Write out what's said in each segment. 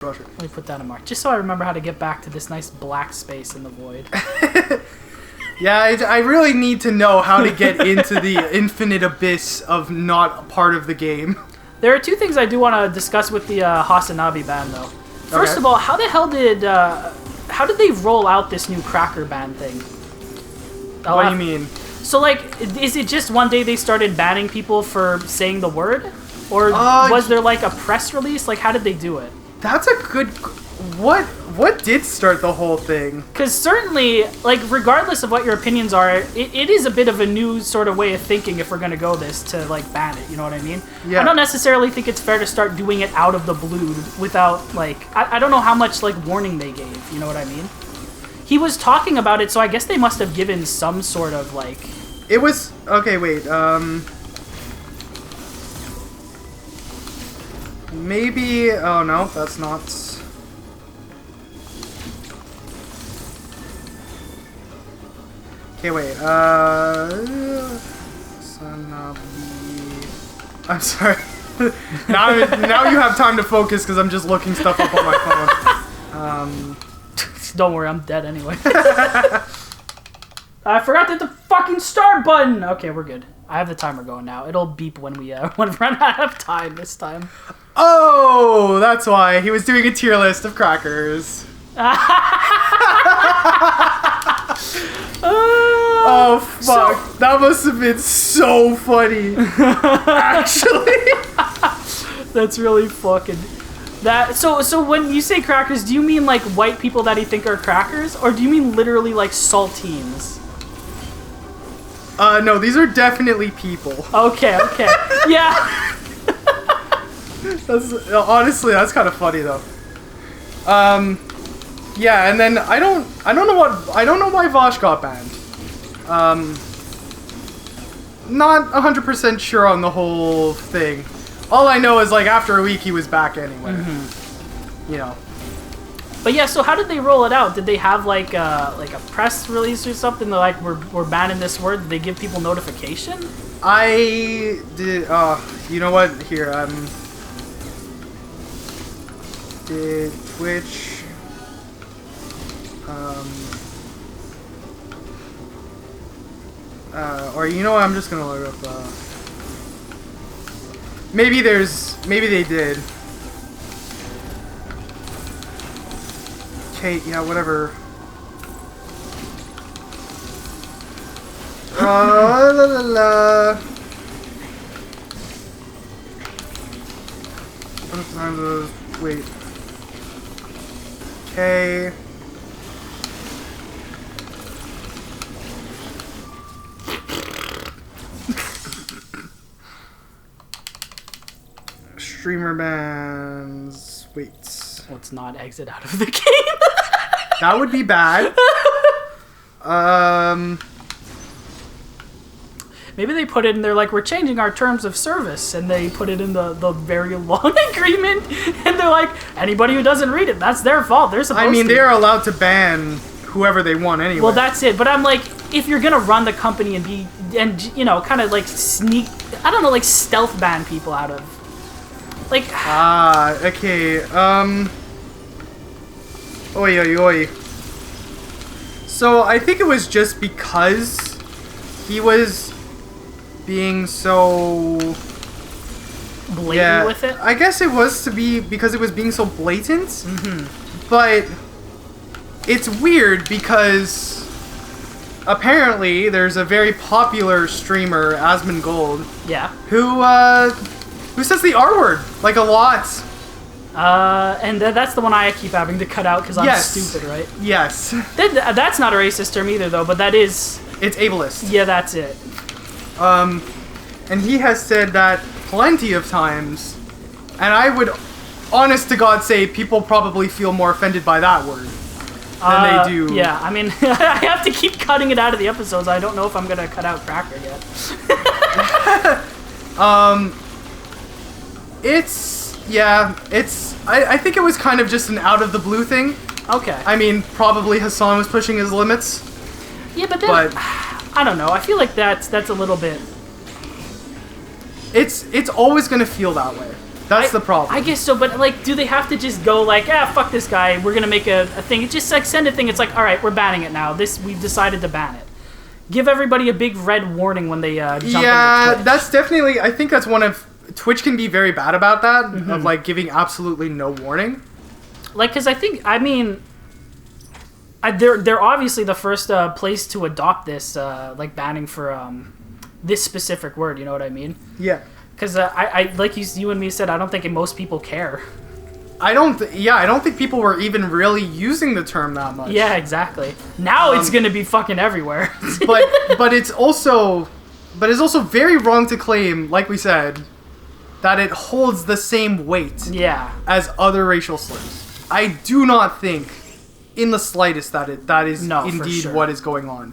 Roger. Let me put that a mark, just so I remember how to get back to this nice black space in the void. Yeah, I really need to know how to get into the infinite abyss of not part of the game. There are two things I do want to discuss with the Hasanabi ban, though. First of all, how the hell did they roll out this new Cracker ban thing? What do you mean? So, like, is it just one day they started banning people for saying the word? Or was there, like, a press release? Like, how did they do it? That's a good... What did start the whole thing? Because certainly, like, regardless of what your opinions are, it is a bit of a new sort of way of thinking if we're going to go this to, like, ban it, you know what I mean? Yeah. I don't necessarily think it's fair to start doing it out of the blue without, like... I don't know how much, like, warning they gave, you know what I mean? He was talking about it, so I guess they must have given some sort of, like... It was... Okay, wait, maybe... Oh, no, that's not... Okay, wait, I'm sorry. now you have time to focus, because I'm just looking stuff up on my phone. Don't worry, I'm dead anyway. I forgot to hit the fucking start button! Okay, we're good. I have the timer going now. It'll beep when we run out of time this time. Oh, that's why. He was doing a tier list of crackers. Oh, fuck. That must have been so funny. Actually. That's really fucking... So when you say crackers, do you mean like white people that you think are crackers? Or do you mean literally like saltines? No, these are definitely people. Okay. Yeah. Honestly, that's kind of funny though. Yeah, and then I don't know why Vosh got banned. Not 100% sure on the whole thing. All I know is, like, after a week he was back anyway. You know. But yeah, so how did they roll it out? Did they have like a press release or something? They're like, we're banning this word. Did they give people notification? I did. You know what? Here, did Twitch, or you know what? I'm just gonna look up. Maybe they did. Okay, yeah, whatever. La la la. Wait. Okay. Streamer bans. Wait. Let's not exit out of the game. That would be bad. Maybe they put it in there like, we're changing our terms of service, and they put it in the very long agreement, and they're like, anybody who doesn't read it, that's their fault. They're supposed to. I mean, they're allowed to ban whoever they want anyway. Well, that's it. But I'm like, if you're gonna run the company and you know, kind of like sneak, I don't know, like stealth ban people out of, like. Okay. Oi. So I think it was just because he was being so blatant with it. I guess it was because it was being so blatant. But it's weird because apparently there's a very popular streamer, Asmongold, who says the R word like a lot. And that's the one I keep having to cut out because I'm stupid, right? Yes. That's not a racist term either, though, but that is... It's ableist. Yeah, that's it. And he has said that plenty of times, and I would, honest to God, say people probably feel more offended by that word than they do. Yeah, I mean, I have to keep cutting it out of the episodes. I don't know if I'm going to cut out Cracker yet. I think it was kind of just an out-of-the-blue thing. Okay. I mean, probably Hassan was pushing his limits. Yeah, but then, I don't know. I feel like that's a little bit... It's always going to feel that way. That's the problem. I guess so, but like, do they have to just go like, fuck this guy, we're gonna make a thing? It's just like send a thing. It's like, all right, we're banning it now. We've decided to ban it. Give everybody a big red warning when they jump into Twitch. That's definitely. I think that's one of Twitch can be very bad about that of like giving absolutely no warning. Like, because they're obviously the first place to adopt this like banning for this specific word. You know what I mean? Yeah. Because I like you and me said, I don't think most people care. I don't think people were even really using the term that much. Yeah, exactly. Now it's gonna be fucking everywhere. but it's also very wrong to claim, like we said, that it holds the same weight as other racial slurs. I do not think in the slightest that is indeed what is going on.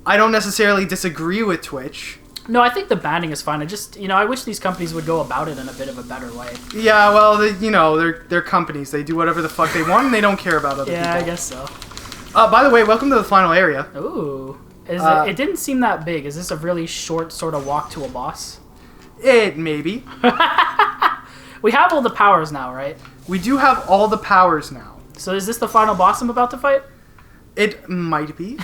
I don't necessarily disagree with Twitch. No, I think the banning is fine. I wish these companies would go about it in a bit of a better way. Yeah, well, they're companies. They do whatever the fuck they want, and they don't care about other people. Yeah, I guess so. By the way, welcome to the final area. Ooh. It didn't seem that big. Is this a really short sort of walk to a boss? It maybe. We have all the powers now, right? We do have all the powers now. So is this the final boss I'm about to fight? It might be.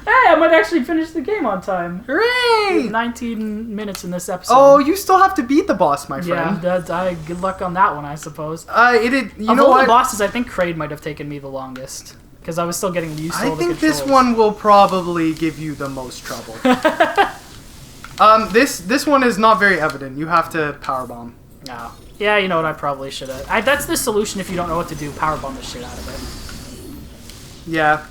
Hey, I might actually finish the game on time. Hooray! 19 minutes in this episode. Oh, you still have to beat the boss, my friend. Yeah, good luck on that one, I suppose. You know of all what? the bosses, I think Kraid might have taken me the longest. Because I was still getting used to all the controls. I think this one will probably give you the most trouble. This one is not very evident. You have to powerbomb. No. Yeah, you know what? I probably should have. That's the solution if you don't know what to do. Powerbomb the shit out of it. Yeah.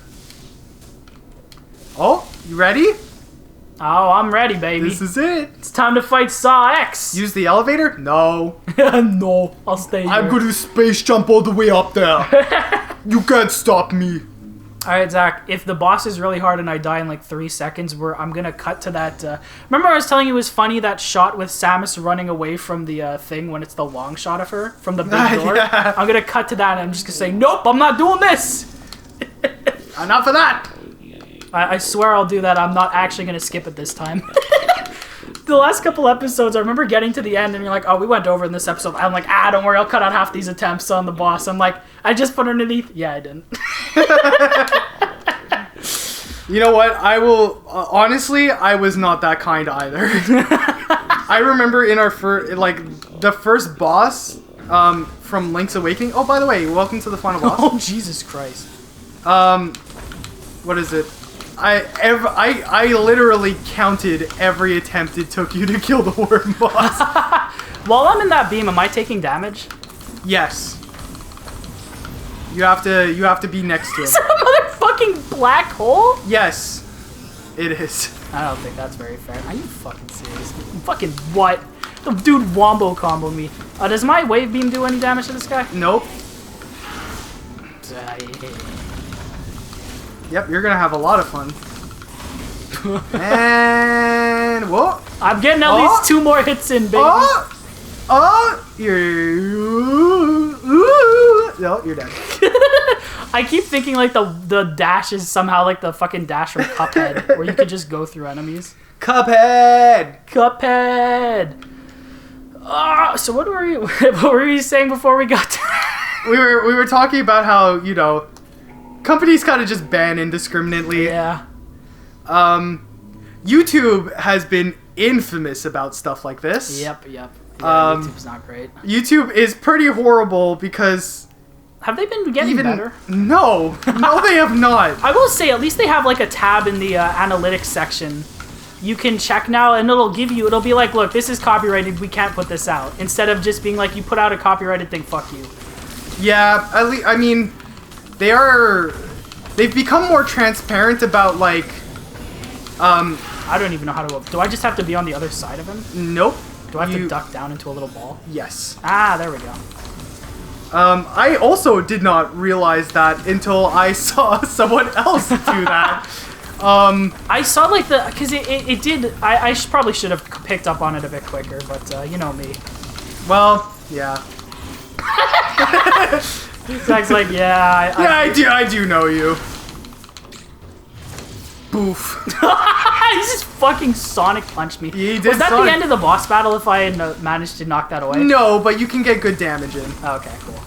Oh, you ready? Oh, I'm ready, baby. This is it. It's time to fight Saw X. Use the elevator? No. No, I'll stay here. I'm going to space jump all the way up there. You can't stop me. Alright, Zach, if the boss is really hard and I die in like 3 seconds, I'm going to cut to that... Remember I was telling you it was funny, that shot with Samus running away from the thing when it's the long shot of her from the big door? Yeah. I'm going to cut to that and I'm just going to say, nope, I'm not doing this! Enough of that! I swear I'll do that. I'm not actually going to skip it this time. The last couple episodes, I remember getting to the end and you're like, oh, we went over in this episode. I'm like, don't worry, I'll cut out half these attempts on the boss. I'm like, I just put underneath. Yeah, I didn't. You know what? I will... honestly, I was not that kind either. I remember in our the first boss from Link's Awakening... Oh, by the way, welcome to the final boss. Oh, Jesus Christ. What is it? I literally counted every attempt it took you to kill the worm boss. While I'm in that beam, am I taking damage? Yes. You have to be next to him. Is that a motherfucking black hole? Yes. It is. I don't think that's very fair. Are you fucking serious? Fucking what? The dude wombo comboed me. Does my wave beam do any damage to this guy? Nope. Yep, you're gonna have a lot of fun. And whoa! I'm getting at least 2 more hits in, baby. No, you're dead. I keep thinking like the dash is somehow like the fucking dash from Cuphead, where you could just go through enemies. Cuphead. So what were you saying before we got to... we were talking about how, companies kind of just ban indiscriminately. Yeah. YouTube has been infamous about stuff like this. Yep. Yeah, YouTube's not great. YouTube is pretty horrible because... Have they been getting better? No, they have not. I will say, at least they have like a tab in the analytics section. You can check now, and it'll be like, look, this is copyrighted, we can't put this out. Instead of just being like, you put out a copyrighted thing, fuck you. Yeah, I mean, they've become more transparent about like, I don't even know how to, do I just have to be on the other side of him? Nope. Do I have to duck down into a little ball? Yes. Ah, there we go. I also did not realize that until I saw someone else do that. I saw like because it did, I probably should have picked up on it a bit quicker, but you know me. Well, yeah. Zach's like, yeah. I do know you. Boof. He just fucking Sonic punched me. He did. Was that Sonic. the end of the boss battle if I had managed to knock that away? No, but you can get good damage in. Okay, cool.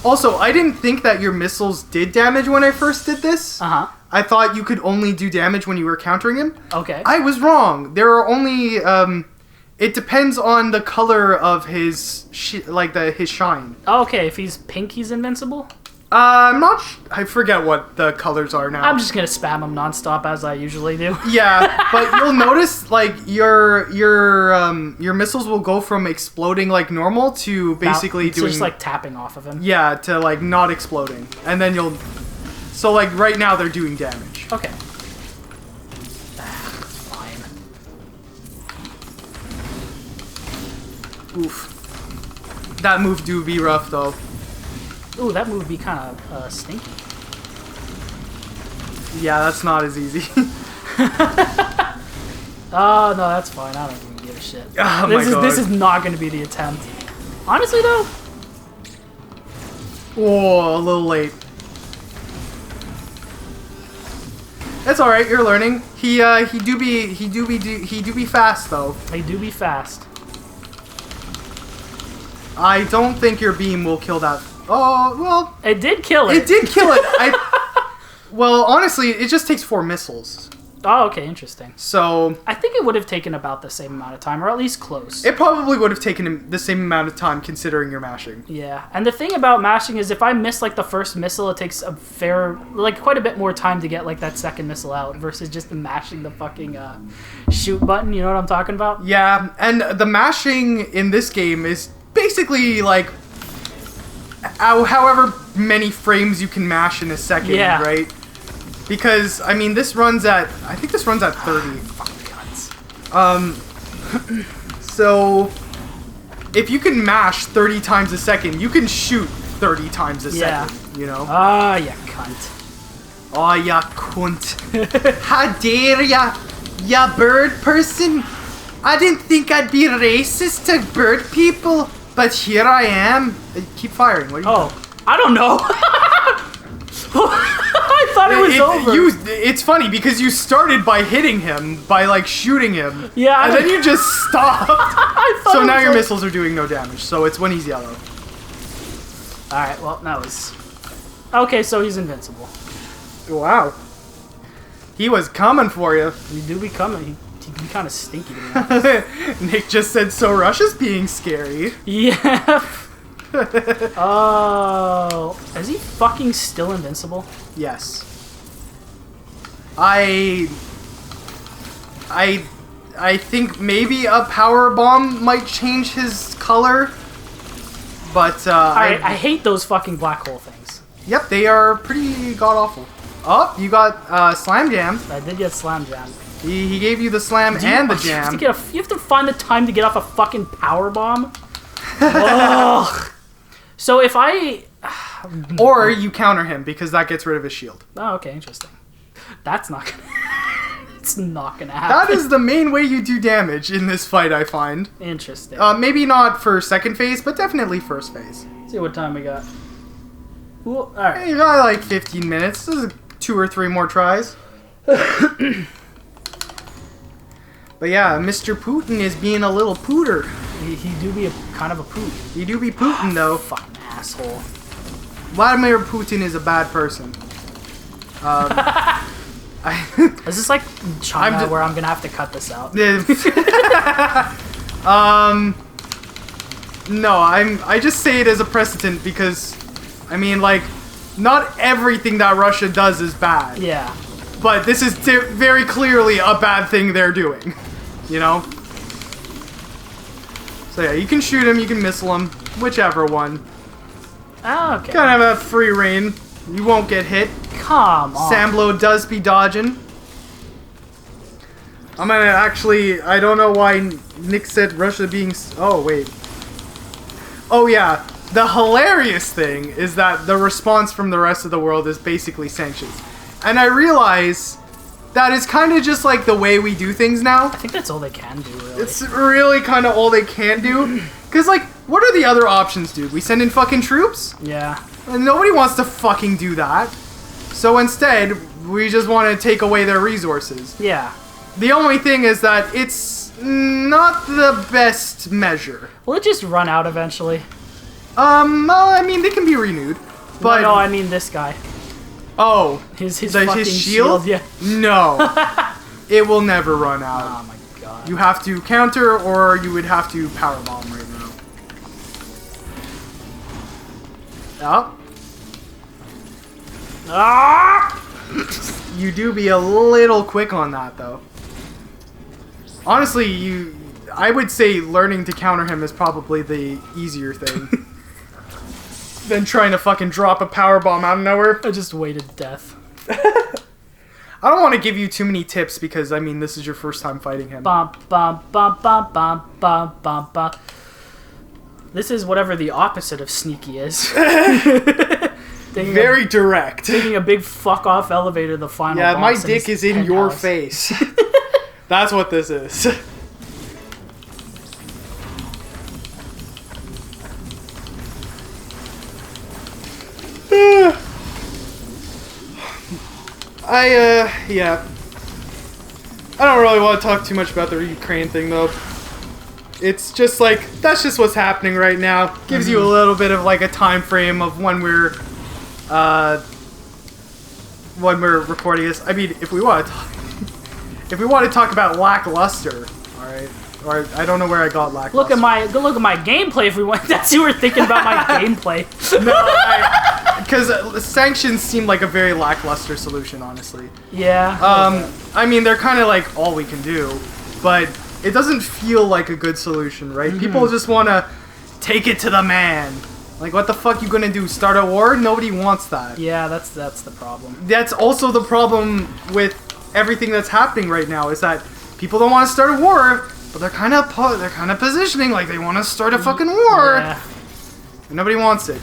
Also, I didn't think that your missiles did damage when I first did this. Uh-huh. I thought you could only do damage when you were countering him. Okay. I was wrong. There are only it depends on the color of his his shine. Oh, okay, if he's pink, he's invincible? I'm not I forget what the colors are now. I'm just gonna spam him nonstop as I usually do. Yeah, but you'll notice like your missiles will go from exploding like normal to basically doing just like tapping off of him. Yeah, to like not exploding. And then you'll so like right now they're doing damage. Okay. Fine. Oof. That move do be rough though. Ooh, that move would be kind of stinky. Yeah, that's not as easy. Oh, no, that's fine. I don't even give a shit. Oh this my God. This is not going to be the attempt. Honestly, though. Oh, a little late. That's all right. You're learning. He do be fast though. They do be fast. I don't think your beam will kill that. Oh well. It did kill it. It did kill it. Well, honestly, it just takes 4 missiles. Oh, okay, interesting. So I think it would have taken about the same amount of time, or at least close. it probably would have taken the same amount of time considering you're mashing. Yeah, and the thing about mashing is if I miss like the first missile, it takes quite a bit more time to get like that second missile out versus just mashing the fucking shoot button. You know what I'm talking about? Yeah, and the mashing in this game is basically like however many frames you can mash in a second, Yeah. right? Because I mean, I think this runs at 30. Fucking cunts. So if you can mash 30 times a second, you can shoot 30 times a Yeah. second, you know? Ah, ya cunt. Oh, ya cunt. How dare ya, ya bird person? I didn't think I'd be racist to bird people, but here I am. Keep firing. What are you Oh, I don't know. I thought it was over. It's funny because you started by hitting him, by like shooting him. Yeah, And then you just stopped. I thought So it now was your over. missiles are doing no damage, so it's when he's yellow. Alright, well, that was... Okay, so he's invincible. Wow. He was coming for you. He do be coming. He can be kind of stinky to be honest. Nick just said, so Russia's being scary. Yeah. Oh. Is he fucking still invincible? Yes. I think maybe a power bomb might change his color, but Alright, I hate those fucking black hole things. Yep, they are pretty god awful. Oh, you got slam jam. I did get slam jammed. He gave you the slam and the You have, jam. you have to find the time to get off a fucking power bomb. Ugh. So if I... Or you counter him because that gets rid of his shield. Oh, okay, interesting. That's not gonna... It's not gonna That happen. is the main way you do damage in this fight, I find. Interesting. Maybe not for second phase, but definitely first phase. Let's see what time we got. Ooh, alright. You got like 15 minutes. This is 2 or 3 more tries. But yeah, Mr. Putin is being a little pooter. He do be kind of a poop. He do be Putin though. Fucking asshole. Vladimir Putin is a bad person. Is this like China I'm where I'm gonna have to cut this out? No, I just say it as a precedent because, I mean, like, not everything that Russia does is bad. Yeah. But this is very clearly a bad thing they're doing, you know? So yeah, you can shoot him, you can missile him, whichever one. Oh, okay. Kind of a free reign. You won't get hit. Come on. Samblo does be dodging. I'm gonna actually... I don't know why Nick said Russia being... Oh, wait. Oh, yeah. The hilarious thing is that the response from the rest of the world is basically sanctions. And I realize that is kind of just like the way we do things now. I think that's all they can do, really. It's really kind of all they can do. Because, like, what are the other options, dude? We send in fucking troops? Yeah. And nobody wants to fucking do that. So instead, we just want to take away their resources. Yeah. The only thing is that it's not the best measure. Will it just run out eventually? Well, I mean, they can be renewed. But no, I mean this guy. Oh, his fucking shield? Yeah. No, it will never run out. Oh my god. You have to counter, or you would have to power bomb right now. Oh. Ah! You do be a little quick on that, though. Honestly, I would say learning to counter him is probably the easier thing. Than trying to fucking drop a power bomb out of nowhere. I just waited death. I don't want to give you too many tips because, I mean, this is your first time fighting him. Bum, bum, bum, bum, bum, bum, bum, bum. This is whatever the opposite of sneaky is. Very direct. Taking a big fuck off elevator to the final boss. Yeah, my dick is in your penthouse. face. That's what this is. Yeah. I don't really want to talk too much about the Ukraine thing, though. It's just like, that's just what's happening right now. Gives you a little bit of like a time frame of when we're recording this. I mean, if we want to talk about lackluster, all right? Or I don't know where I got lackluster. Look at my gameplay if we want. That's who we're thinking about my gameplay. No, because sanctions seem like a very lackluster solution, honestly. Yeah. I mean, they're kind of like all we can do, but it doesn't feel like a good solution, right? People just want to take it to the man. Like, what the fuck you gonna do? Start a war? Nobody wants that. Yeah, that's the problem. That's also the problem with everything that's happening right now. Is that people don't want to start a war, but they're kind of positioning like they want to start a fucking war. Yeah. And nobody wants it.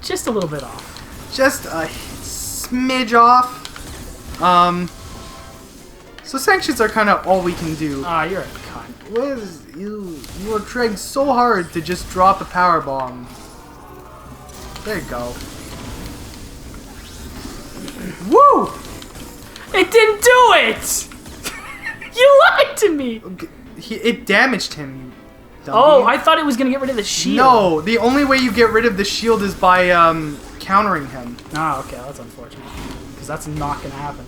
Just a little bit off. Just a smidge off. So sanctions are kind of all we can do. Ah, you're a cunt. What is you are trying so hard to just drop a power bomb. There you go. Woo! It didn't do it! You lied to me! It damaged him. Dummy. Oh, I thought it was gonna get rid of the shield. No, the only way you get rid of the shield is by countering him. Oh, okay, that's unfortunate. Because that's not gonna happen.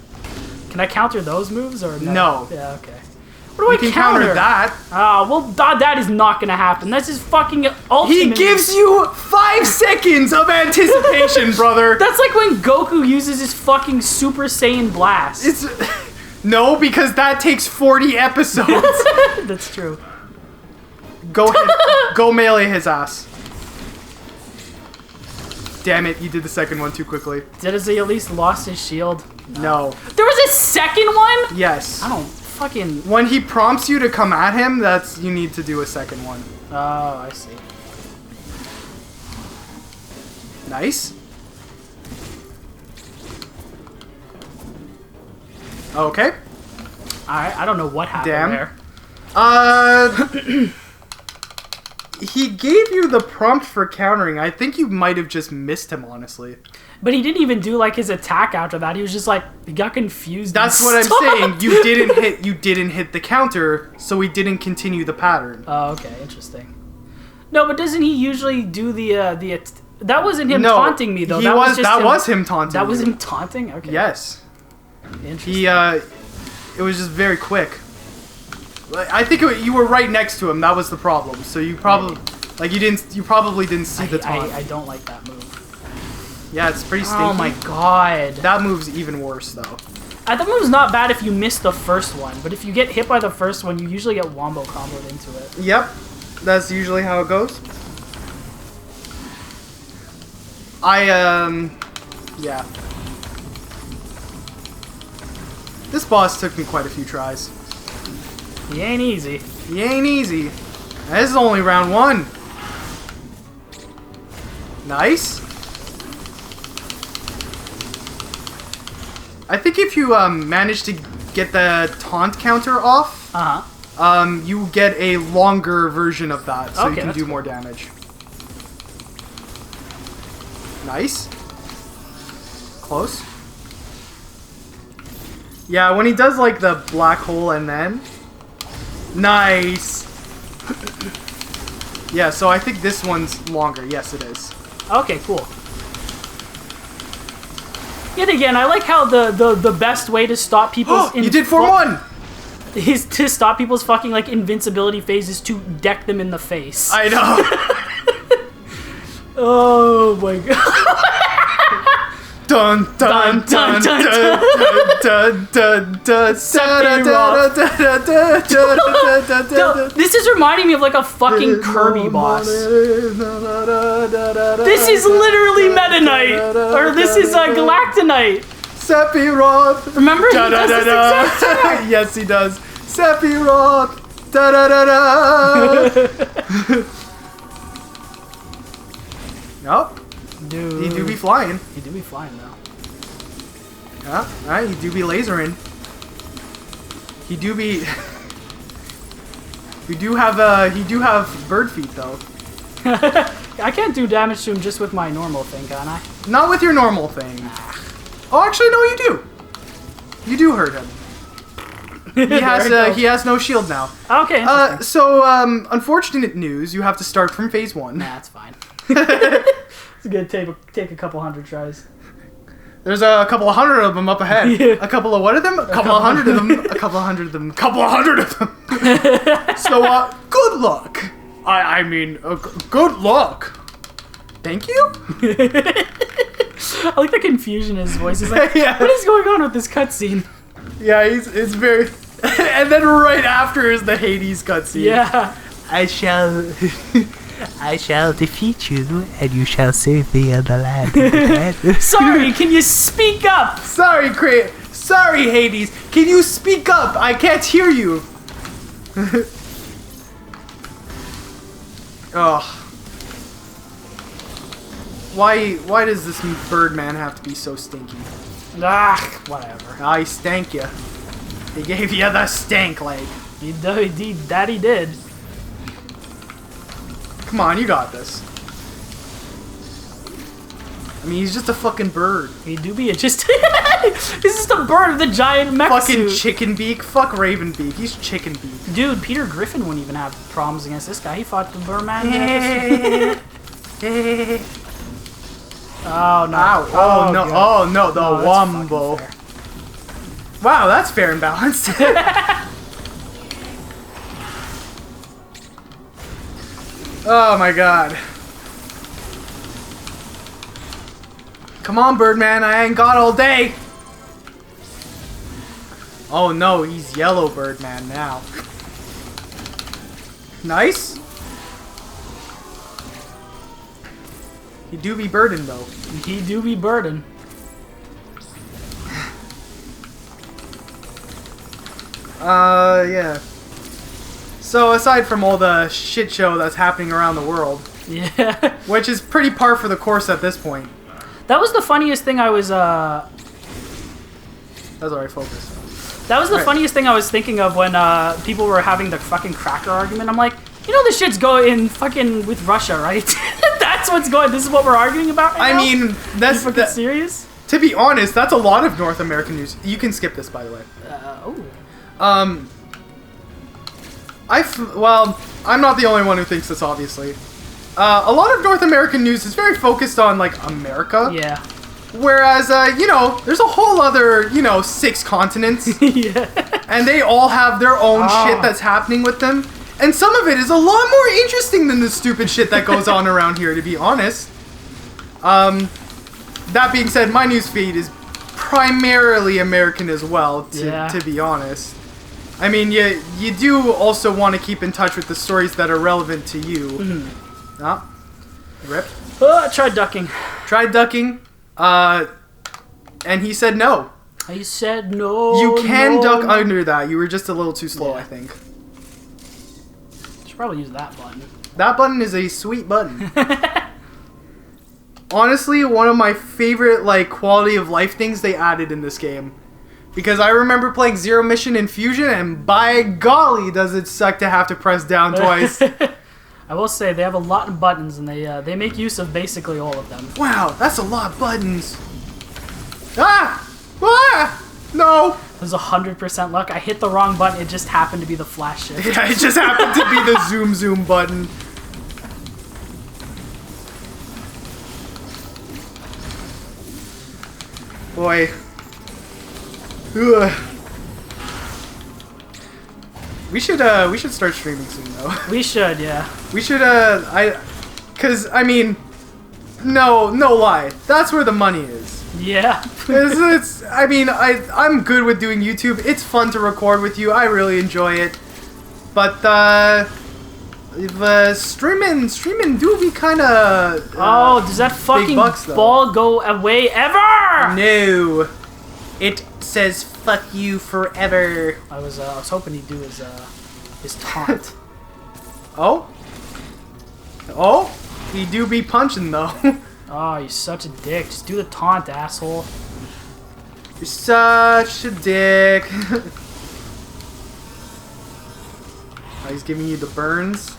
Can I counter those moves or no? No. Yeah, okay. What do You I can counter that. Ah, well, that is not gonna happen. That's his fucking ultimate. He gives you 5 seconds of anticipation, brother. That's like when Goku uses his fucking Super Saiyan Blast. It's no, because that takes 40 episodes. That's true. Go melee his ass. Damn it, you did the second one too quickly. Has he at least lost his shield? No. There was a second one? Yes. I don't fucking... When he prompts you to come at him, you need to do a second one. Oh, I see. Nice. Okay. Alright, I don't know what happened Damn. there. He gave you the prompt for countering. I think you might have just missed him, honestly. But he didn't even do like his attack after that. He was just like, he got confused. That's what I'm saying. You didn't hit the counter, so he didn't continue the pattern. Oh, okay, interesting. No, but doesn't he usually do that wasn't him taunting me though. That was him taunting. That was you. him taunting? Okay. Yes. Interesting. It was just very quick. I think you were right next to him. That was the problem. So you probably you probably didn't see the taunt. I don't like that move. Yeah, it's pretty stinky. Oh my god. That move's even worse though. That move's not bad if you miss the first one, but if you get hit by the first one, you usually get wombo comboed into it. Yep. That's usually how it goes. Yeah. This boss took me quite a few tries. He ain't easy. He ain't easy. This is only round 1. Nice. I think if you manage to get the taunt counter off, you get a longer version of that, so you can do more damage. Nice. close. Yeah, when he does like the black hole and then... Nice! Yeah, so I think this one's longer. Yes, it is. Okay, cool. Yet again, I like how the best way to stop people's... You did 4-1! Is to stop people's fucking, like, invincibility phase is to deck them in the face. I know. Oh my god. Dun dun dun dun dun dun dun. This is reminding me of like a fucking Kirby boss. This is literally Meta Knight, or this is Galactonite. Sephiroth. Remember? He does this exact attack. Yes, he does. Sephiroth. Da da da da. Nope. Dude. He do be flying. He do be flying though. Yeah, alright, he do be lasering. He do be... he do have bird feet though. I can't do damage to him just with my normal thing, can I? Not with your normal thing. Oh, actually, no, you do. You do hurt him. He has no shield now. Okay. So, unfortunate news, you have to start from phase 1. Nah, that's fine. It's gonna take a couple hundred tries. There's a couple of hundred of them up ahead. Yeah. A couple of what of them? A couple of hundred of them. A couple of hundred of them. A couple of hundred of them. So, good luck. I mean, good luck. Thank you? I like the confusion in his voice. He's like, Yeah. what is going on with this cutscene? Yeah, it's very... And then right after is the Hades cutscene. Yeah. I shall defeat you, and you shall serve me in the land. Sorry, can you speak up? Sorry, Sorry, Hades. Can you speak up? I can't hear you. Oh. Why does this Birdman have to be so stinky? Ah, whatever. Ah, he stank you. He gave you the stank leg. Daddy did. Come on, you got this. I mean, he's just a fucking bird. He do be just... He's just a bird with a giant mech Fucking suit. chicken beak. Fuck Raven beak. He's chicken beak. Dude, Peter Griffin wouldn't even have problems against this guy. He fought the Birdman. Oh, no. Ow. Oh, no. God. Oh, no. The No, Wombo. that's fucking fair. Wow, that's fair and balanced. Oh my god. Come on, Birdman, I ain't got all day. Oh no, he's yellow Birdman now. Nice. He do be burdened though. He do be burden. Yeah. So aside from all the shit show that's happening around the world, Yeah. which is pretty par for the course at this point. That was the funniest thing I was, That's alright, focus. That was the Right. funniest thing I was thinking of when people were having the fucking cracker argument. I'm like, you know this shit's going fucking with Russia, right? That's what's going. This is what we're arguing about right I now? mean, that's You fucking serious? to be honest, that's a lot of North American news. You can skip this, by the way. Oh. Well, I'm not the only one who thinks this, obviously. A lot of North American news is very focused on, like, America. Yeah. Whereas, you know, there's a whole other, 6 continents. Yeah. And they all have their own Ah. shit that's happening with them. And some of it is a lot more interesting than the stupid shit that goes on around here, to be honest. That being said, my newsfeed is primarily American as well, to be honest. I mean, you do also want to keep in touch with the stories that are relevant to you. Mm-hmm. Ah, rip. Oh, I tried ducking. Tried ducking, and he said no. I said no. You can no, duck no. under that. You were just a little too slow, Yeah. I think. Should probably use that button. That button is a sweet button. Honestly, one of my favorite, like, quality of life things they added in this game. Because I remember playing Zero Mission in Fusion, and by golly, does it suck to have to press down twice. I will say they have a lot of buttons, and they make use of basically all of them. Wow, that's a lot of buttons. Ah! Ah! No! It was 100% luck. I hit the wrong button. It just happened to be the flash shift. Yeah, it just happened to be the zoom button. Boy. Ugh. We should start streaming soon though. We should, yeah. We should cause I mean, no lie, that's where the money is. Yeah. I mean, I'm good with doing YouTube. It's fun to record with you. I really enjoy it. But streaming do be kind of. Oh, does that fucking ball go away ever? No, it says "fuck you forever." I was hoping he'd do his taunt. Oh, he do be punching though. Oh, you're such a dick. Just do the taunt, asshole. You're such a dick. Oh, he's giving you the burns.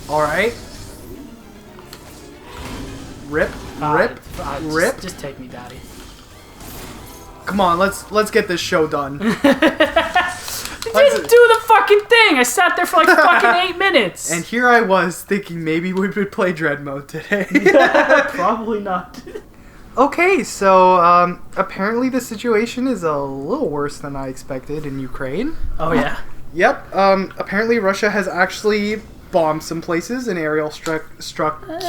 Alright. Rip. Rip. Just take me, daddy. Come on, let's get this show done. You didn't do the fucking thing! I sat there for like fucking 8 minutes! And here I was thinking maybe we would play Dread mode today. Probably not. Okay, so apparently the situation is a little worse than I expected in Ukraine. Oh yeah? Yep, apparently Russia has actually bombed some places and aerial struck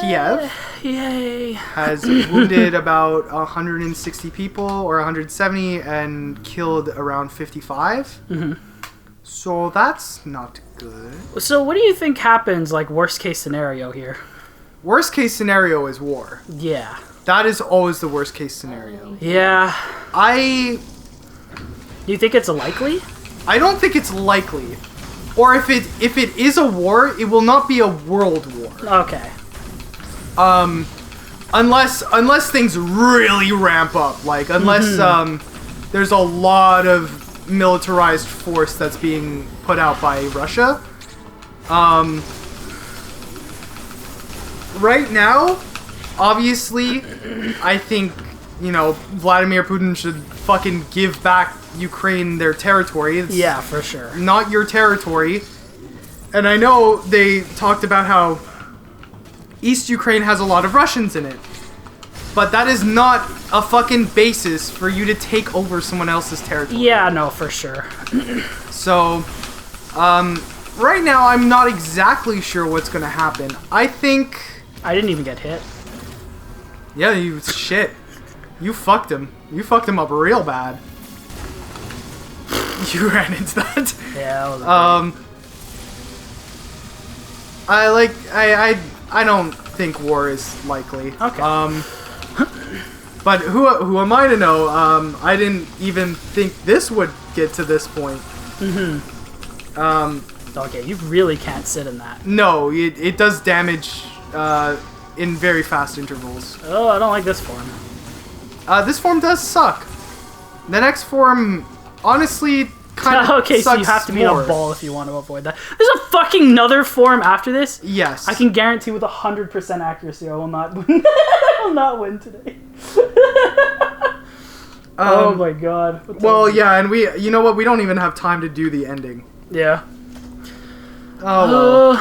Kiev. Yay. Has wounded about 160 people or 170 and killed around 55. Mm-hmm. So that's not good. So what do you think happens, like, worst case scenario here? Worst case scenario is war. Yeah. That is always the worst case scenario. Yeah. Do you think it's likely? I don't think it's likely. Or if it is a war, it will not be a world war. Okay. Unless things really ramp up, like unless there's a lot of militarized force that's being put out by Russia. Right now, obviously, I think, Vladimir Putin should fucking give back Ukraine their territory. It's yeah, for sure. not your territory. And I know they talked about how East Ukraine has a lot of Russians in it. But that is not a fucking basis for you to take over someone else's territory. Yeah, no, for sure. So, right now I'm not exactly sure what's gonna happen. I think... I didn't even get hit. Yeah, shit. You fucked him. You fucked him up real bad. You ran into that. Yeah, that was I don't think war is likely. Okay. But who am I to know? I didn't even think this would get to this point. Mm-hmm. Okay, you really can't sit in that. No, it does damage in very fast intervals. Oh, I don't like this form. This form does suck. The next form, honestly, kind of okay, so you have to be in a ball if you want to avoid that. There's a fucking another form after this? Yes. I can guarantee with 100% accuracy I will not win. I will not win today. Oh my god. Well, yeah, and you know what? We don't even have time to do the ending. Yeah. Oh, well.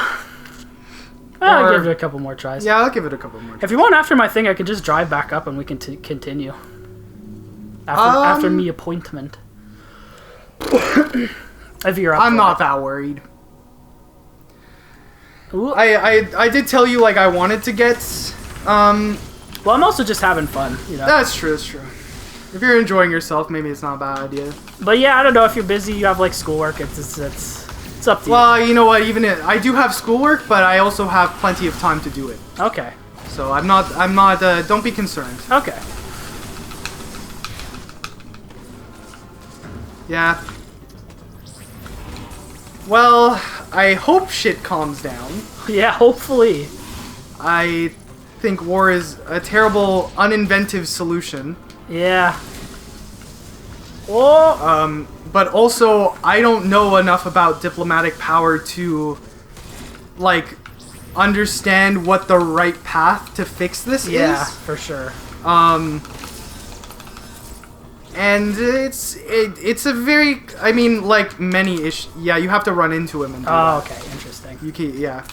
I'll give it a couple more tries. Yeah, I'll give it a couple more tries. If you want after my thing, I can just drive back up and we can continue. After me appointment. If you're up I'm for not it. that worried. Ooh. I did tell you, like, I wanted to get, Well, I'm also just having fun, you know. That's true, that's true. If you're enjoying yourself, maybe it's not a bad idea. But yeah, I don't know, if you're busy, you have, like, schoolwork, it's up to you. Well, you know what, I do have schoolwork, but I also have plenty of time to do it. Okay. So I'm not, don't be concerned. Okay. Yeah. Well, I hope shit calms down. Yeah, hopefully. I think war is a terrible, uninventive solution. Yeah. Oh! But also, I don't know enough about diplomatic power to, like, understand what the right path to fix this is. Yeah, for sure. And it's a very, I mean, like many ish. Yeah, you have to run into him and do that. Okay, interesting. You can, yeah.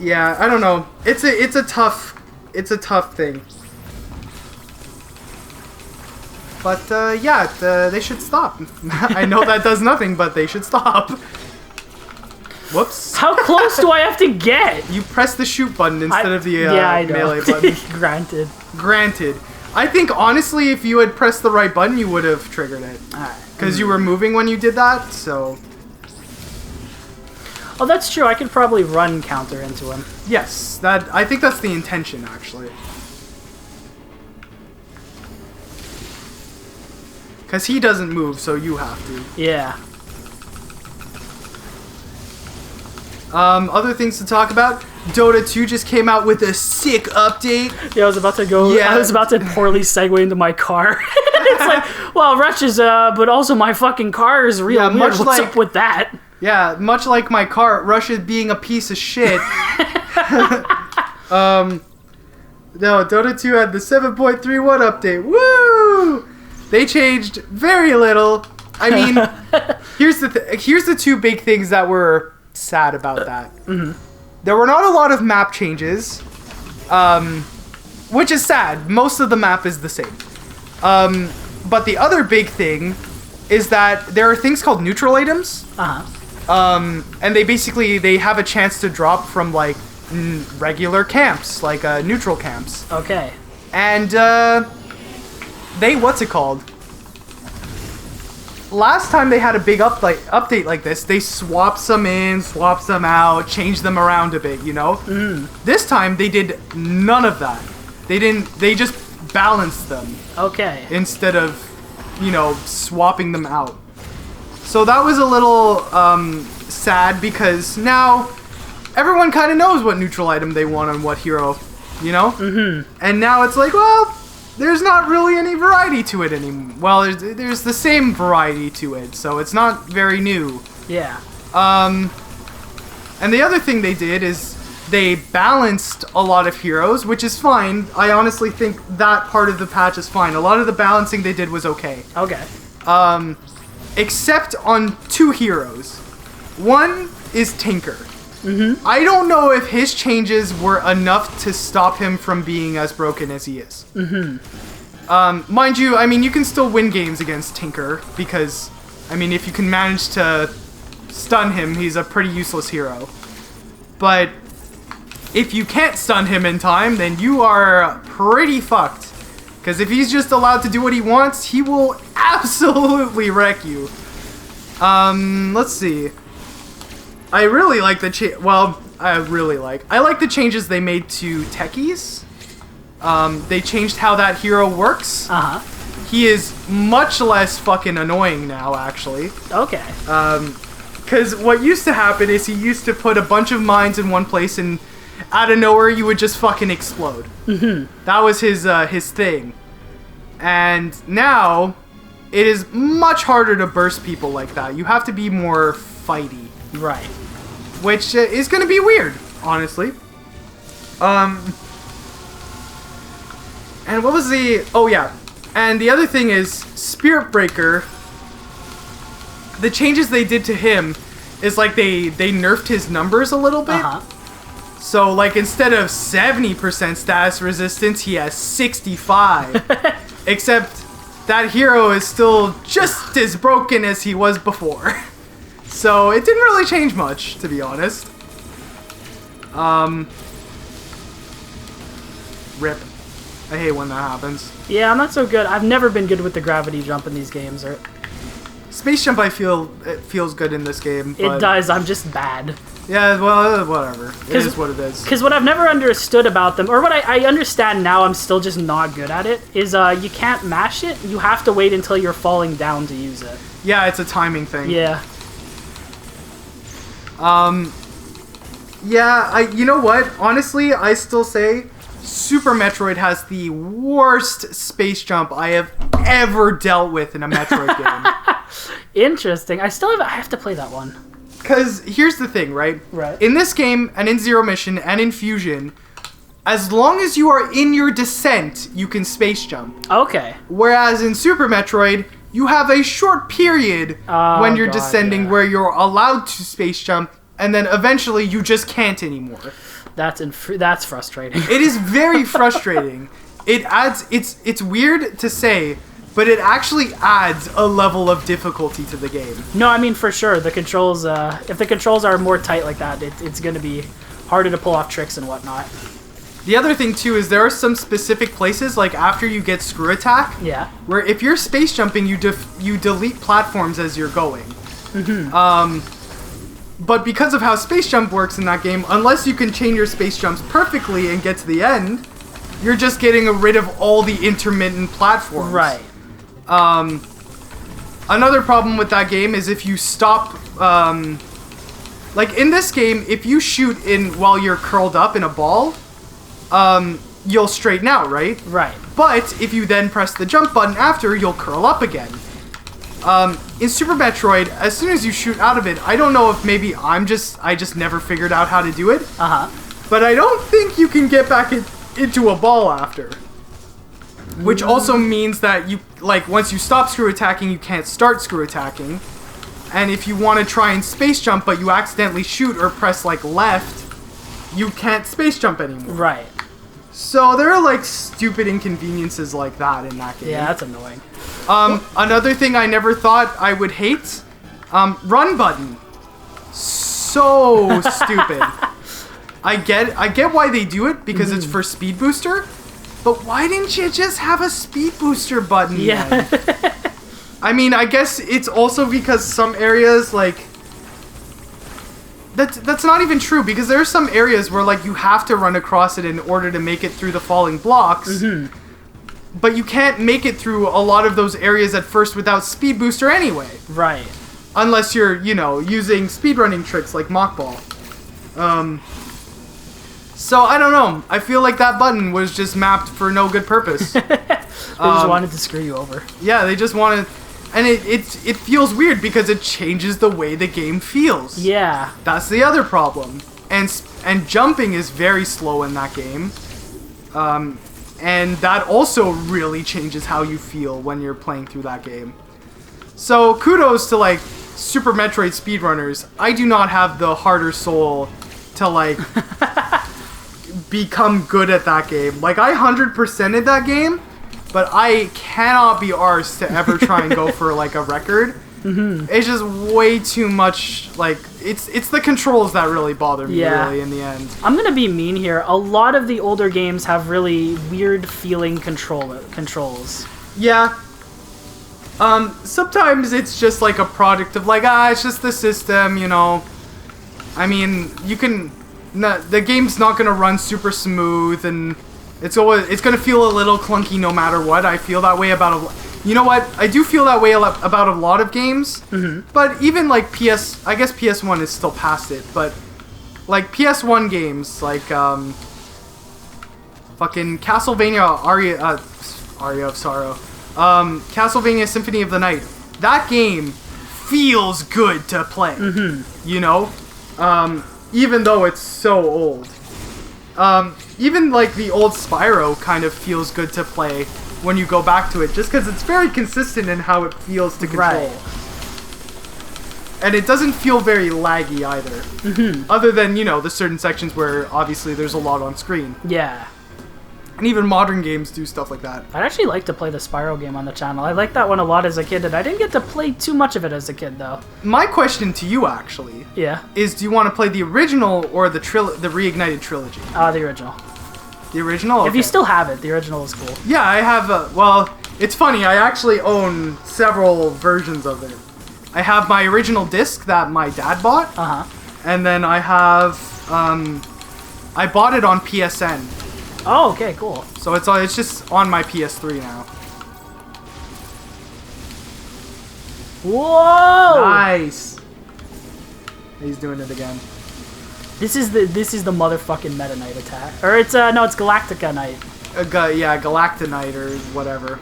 Yeah, I don't know. It's a tough thing. But yeah, they should stop. I know that does nothing, but they should stop. Whoops. How close do I have to get? You press the shoot button instead of the I know. melee button. Granted. Granted. I think, honestly, if you had pressed the right button, you would have triggered it. Alright. Because you were moving when you did that, so... Oh, that's true. I could probably run counter into him. Yes, I think that's the intention, actually. Because he doesn't move, so you have to. Yeah. Other things to talk about. Dota 2 just came out with a sick update. Yeah, I was about to go. Yeah. I was about to poorly segue into my car. It's like, well, Rush is, but also my fucking car is real weird. much What's like- up with that? Yeah, much like my car, Russia being a piece of shit. No, Dota 2 had the 7.31 update. Woo! They changed very little. I mean, here's the two big things that were sad about that. There were not a lot of map changes, which is sad. Most of the map is the same. But the other big thing is that there are things called neutral items. And they have a chance to drop from like regular camps, like neutral camps. Okay. And what's it called? Last time they had a big update like this, they swapped some in, swapped some out, changed them around a bit, you know? This time they did none of that. They just balanced them Okay. instead of, swapping them out. So that was a little sad because now everyone kind of knows what neutral item they want on what hero, you know? And now it's like, well, there's not really any variety to it anymore. Well, there's the same variety to it, so it's not very new. Yeah. And the other thing they did is they balanced a lot of heroes, which is fine. I honestly think that part of the patch is fine. A lot of the balancing they did was okay. Okay. Except on two heroes. One is Tinker. I don't know if his changes were enough to stop him from being as broken as he is. Mind you, I mean, you can still win games against Tinker because, I mean, if you can manage to stun him, he's a pretty useless hero. But if you can't stun him in time, then you are pretty fucked. Because if he's just allowed to do what he wants, he will absolutely wreck you. Let's see. I really like the I like the changes they made to techies. They changed how that hero works. He is much less fucking annoying now, actually. Okay. Because what used to happen is he used to put a bunch of mines in one place and out of nowhere you would just fucking explode. That was his thing. And now it is much harder to burst people like that. You have to be more fighty. Right. Which is going to be weird, honestly. And what was the... Oh, yeah. And the other thing is, Spirit Breaker, the changes they did to him is like they nerfed his numbers a little bit. So, like, instead of 70% status resistance, he has 65. Except that hero is still just as broken as he was before. So, it didn't really change much, to be honest. Rip. I hate when that happens. Yeah, I'm not so good. I've never been good with the gravity jump in these games. Space jump, it feels good in this game. But It does. I'm just bad. yeah, well, whatever. It is what it is. Because what I've never understood about them, or what I understand now, I'm still just not good at it, is you can't mash it. You have to wait until you're falling down to use it. Yeah, it's a timing thing. Yeah. Yeah, you know what? Honestly, I still say Super Metroid has the worst space jump I have ever dealt with in a Metroid game. Interesting. I have to play that one. Because here's the thing, right? Right. In this game, and in Zero Mission, and in Fusion, as long as you are in your descent, you can space jump. Okay. Whereas in Super Metroid, you have a short period when you're descending where you're allowed to space jump, and then eventually you just can't anymore. That's frustrating. It is very frustrating. It adds, it's weird to say, but it actually adds a level of difficulty to the game. No, I mean, for sure. The controls, if the controls are more tight like that, it's going to be harder to pull off tricks and whatnot. The other thing, too, is there are some specific places, like after you get Screw Attack, Yeah. where if you're space jumping, you delete platforms as you're going. But because of how space jump works in that game, unless you can chain your space jumps perfectly and get to the end, you're just getting rid of all the intermittent platforms. Right. Another problem with that game is if you stop, like in this game, if you shoot in while you're curled up in a ball, you'll straighten out, right? Right. But if you then press the jump button after, you'll curl up again. In Super Metroid, as soon as you shoot out of it, I don't know if maybe I just never figured out how to do it. But I don't think you can get back into a ball after. Which also means that you, like, once you stop screw attacking, you can't start screw attacking. And if you want to try and space jump, but you accidentally shoot or press, like, left, you can't space jump anymore. Right. So there are, like, stupid inconveniences like that in that game. Yeah, that's annoying. Another thing I never thought I would hate, run button. So stupid. I get why they do it, because it's for speed booster, but why didn't you just have a speed booster button? Yeah. I mean, I guess it's also because some areas, like, that's not even true, because there are some areas where, like, you have to run across it in order to make it through the falling blocks. But you can't make it through a lot of those areas at first without speed booster anyway. Right. Unless you're, you know, using speedrunning tricks like Mock Ball. So I don't know. I feel like that button was just mapped for no good purpose. They just wanted to screw you over. Yeah, they just wanted, and it feels weird because it changes the way the game feels. Yeah. That's the other problem. And jumping is very slow in that game. And that also really changes how you feel when you're playing through that game. So kudos to, like, Super Metroid speedrunners. I do not have the heart or soul to, like, become good at that game. Like, I 100%ed that game, but I cannot be arsed to ever try and go for, like, a record. It's just way too much, like, it's the controls that really bother me, really, in the end. I'm gonna be mean here. A lot of the older games have really weird feeling controls. Yeah. Sometimes it's just like a product of, like, it's just the system, you know. I mean, the game's not gonna run super smooth, and it's gonna feel a little clunky no matter what. I feel that way about you know what? I do feel that way about a lot of games. But even, like, I guess PS1 is still past it, but, like, PS1 games, like, fucking Castlevania Aria of Sorrow. Castlevania Symphony of the Night. That game feels good to play. You know? Even though it's so old. Even, like, the old Spyro kind of feels good to play when you go back to it, just because it's very consistent in how it feels to control. Right. And it doesn't feel very laggy either. Other than, you know, the certain sections where obviously there's a lot on screen. Yeah. And even modern games do stuff like that. I'd actually like to play the Spyro game on the channel. I liked that one a lot as a kid, and I didn't get to play too much of it as a kid, though. My question to you, actually, is do you want to play the original or the Reignited trilogy? The original. The original? Okay. If you still have it, the original is cool. Yeah, I have well, it's funny, I actually own several versions of it. I have my original disc that my dad bought. And then I have, I bought it on PSN. Oh, okay, cool. So it's just on my PS3 now. Whoa! Nice. He's doing it again. This is the motherfucking Meta Knight attack. Or it's no, it's Galactica Knight. Yeah, Galactonite or whatever.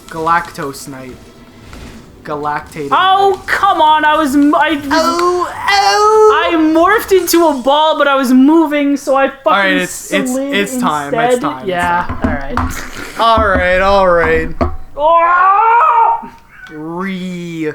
Galactose Knight. Galactated. Oh, come on! I I morphed into a ball, but I was moving, so I fucking Alright, it's slid time. instead. It's time. Yeah, alright. Alright. Oh! Re.